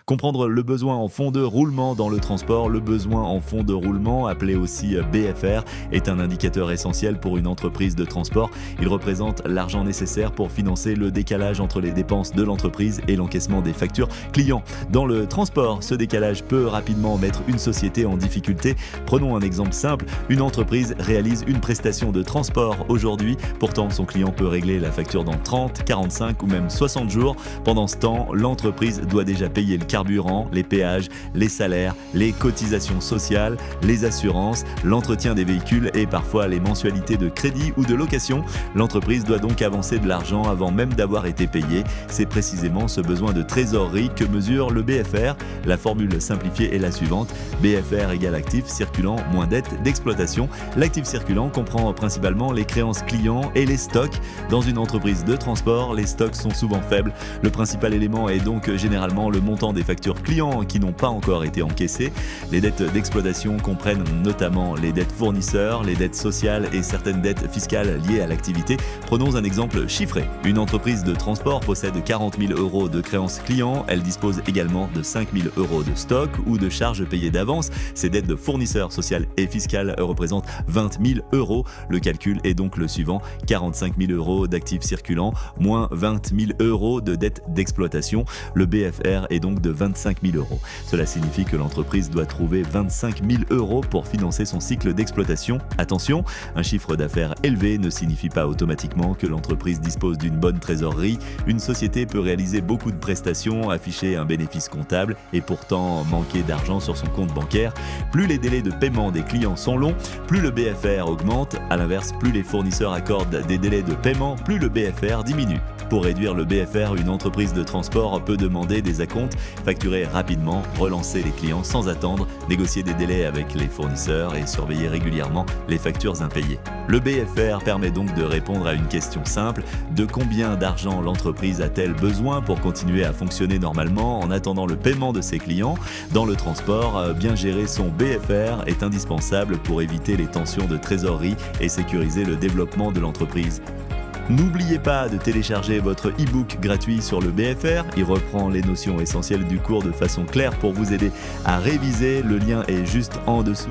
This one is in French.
Comprendre le besoin en fonds de roulement dans le transport. Le besoin en fonds de roulement, appelé aussi BFR, est un indicateur essentiel pour une entreprise de transport. Il représente l'argent nécessaire pour financer le décalage entre les dépenses de l'entreprise et l'encaissement des factures clients. Dans le transport, ce décalage peut rapidement mettre une société en difficulté. Prenons un exemple simple. Une entreprise réalise une prestation de transport aujourd'hui. Pourtant, son client peut régler la facture dans 30, 45 ou même 60 jours. Pendant ce temps, l'entreprise doit déjà payer le carburant, les péages, les salaires, les cotisations sociales, les assurances, l'entretien des véhicules et parfois les mensualités de crédit ou de location. L'entreprise doit donc avancer de l'argent avant même d'avoir été payée. C'est précisément ce besoin de trésorerie que mesure le BFR. La formule simplifiée est la suivante: BFR égale actif circulant moins dette d'exploitation. L'actif circulant comprend principalement les créances clients et les stocks. Dans une entreprise de transport, les stocks sont souvent faibles. Le principal élément est donc généralement le montant des factures clients qui n'ont pas encore été encaissées. Les dettes d'exploitation comprennent notamment les dettes fournisseurs, les dettes sociales et certaines dettes fiscales liées à l'activité. Prenons un exemple chiffré. Une entreprise de transport possède 40 000 € de créances clients. Elle dispose également de 5 000 € de stock ou de charges payées d'avance. Ces dettes de fournisseurs sociales et fiscales représentent 20 000 €. Le calcul est donc le suivant: 45 000 € d'actifs circulants moins 20 000 € de dettes d'exploitation. Le BFR est donc de 25 000 €. Cela signifie que l'entreprise doit trouver 25 000 € pour financer son cycle d'exploitation. Attention, un chiffre d'affaires élevé ne signifie pas automatiquement que l'entreprise dispose d'une bonne trésorerie. Une société peut réaliser beaucoup de prestations, afficher un bénéfice comptable et pourtant manquer d'argent sur son compte bancaire. Plus les délais de paiement des clients sont longs, plus le BFR augmente. À l'inverse, plus les fournisseurs accordent des délais de paiement, plus le BFR diminue. Pour réduire le BFR, une entreprise de transport peut demander des acomptes, facturer rapidement, relancer les clients sans attendre, négocier des délais avec les fournisseurs et surveiller régulièrement les factures impayées. Le BFR permet donc de répondre à une question simple: de combien d'argent l'entreprise a-t-elle besoin pour continuer à fonctionner normalement en attendant le paiement de ses clients? Dans le transport, bien gérer son BFR est indispensable pour éviter les tensions de trésorerie et sécuriser le développement de l'entreprise. N'oubliez pas de télécharger votre e-book gratuit sur le BFR. Il reprend les notions essentielles du cours de façon claire pour vous aider à réviser. Le lien est juste en dessous.